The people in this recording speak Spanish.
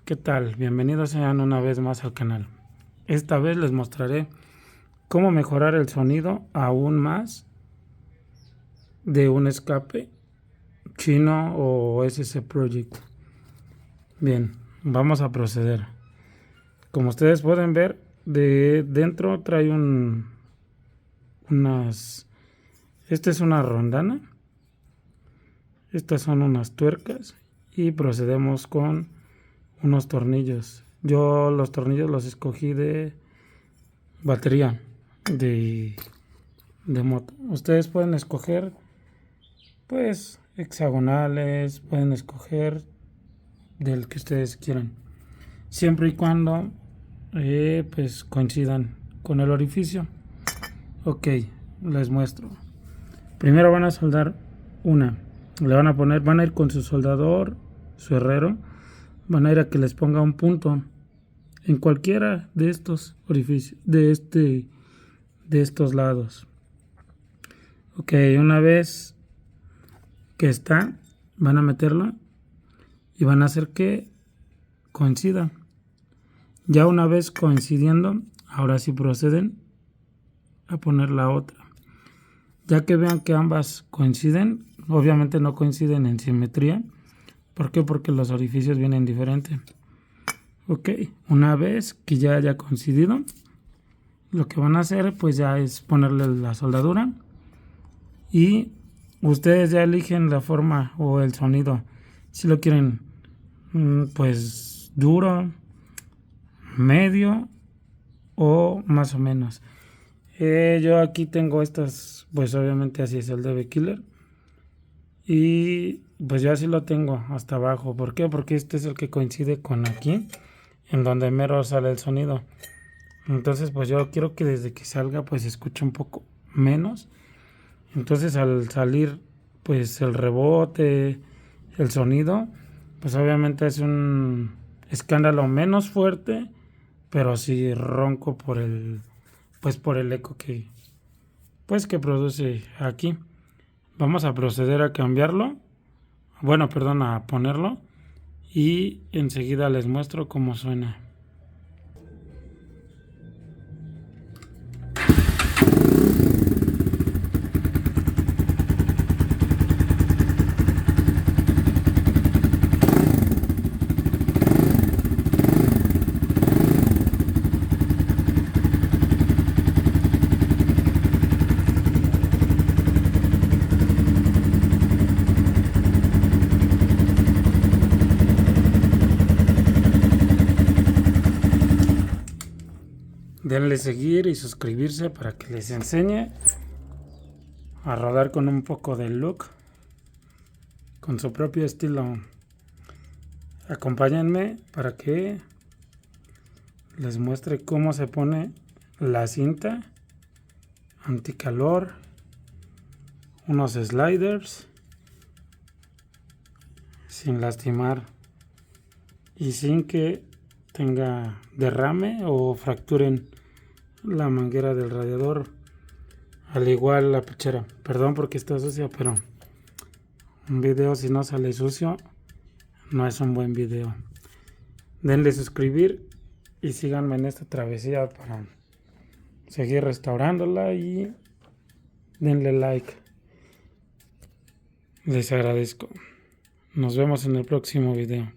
¿Qué tal? Bienvenidos sean una vez más al canal. Esta vez les mostraré cómo mejorar el sonido aún más de un escape chino o SC Project. Bien, vamos a proceder. Como ustedes pueden ver, de dentro trae esta es una rondana, estas son unas tuercas y procedemos con unos tornillos. Yo los tornillos los escogí de batería de moto. Ustedes pueden escoger pues hexagonales, pueden escoger del que ustedes quieran, siempre y cuando pues coincidan con el orificio. Ok, les muestro. Primero van a soldar una, le van a poner, van a ir con su soldador, su herrero, van a ir a que les ponga un punto en cualquiera de estos orificios, de estos lados. Ok, una vez que está, van a meterlo y van a hacer que coincida. Ya una vez coincidiendo, ahora sí proceden a poner la otra. Ya que vean que ambas coinciden, obviamente no coinciden en simetría. ¿Por qué? Porque los orificios vienen diferentes. Ok, una vez que ya haya coincidido, lo que van a hacer pues ya es ponerle la soldadura y ustedes ya eligen la forma o el sonido. Si lo quieren pues duro, medio o más o menos. Yo aquí tengo estas, pues obviamente así es el DB Killer. Y pues yo así lo tengo hasta abajo. ¿Por qué? Porque este es el que coincide con aquí, en donde mero sale el sonido. Entonces pues yo quiero que desde que salga pues se escuche un poco menos. Entonces al salir pues el rebote, el sonido, pues obviamente es un escándalo menos fuerte, pero sí ronco por el eco que produce aquí. Vamos a proceder a cambiarlo, a ponerlo y enseguida les muestro cómo suena. Denle seguir y suscribirse para que les enseñe a rodar con un poco de look, con su propio estilo. Acompáñenme para que les muestre cómo se pone la cinta anticalor, unos sliders sin lastimar y sin que tenga derrame o fracturen la manguera del radiador, al igual la pechera. Perdón porque está sucia, pero un video si no sale sucio no es un buen video. Denle suscribir y síganme en esta travesía para seguir restaurándola y denle like. Les agradezco. Nos vemos en el próximo video.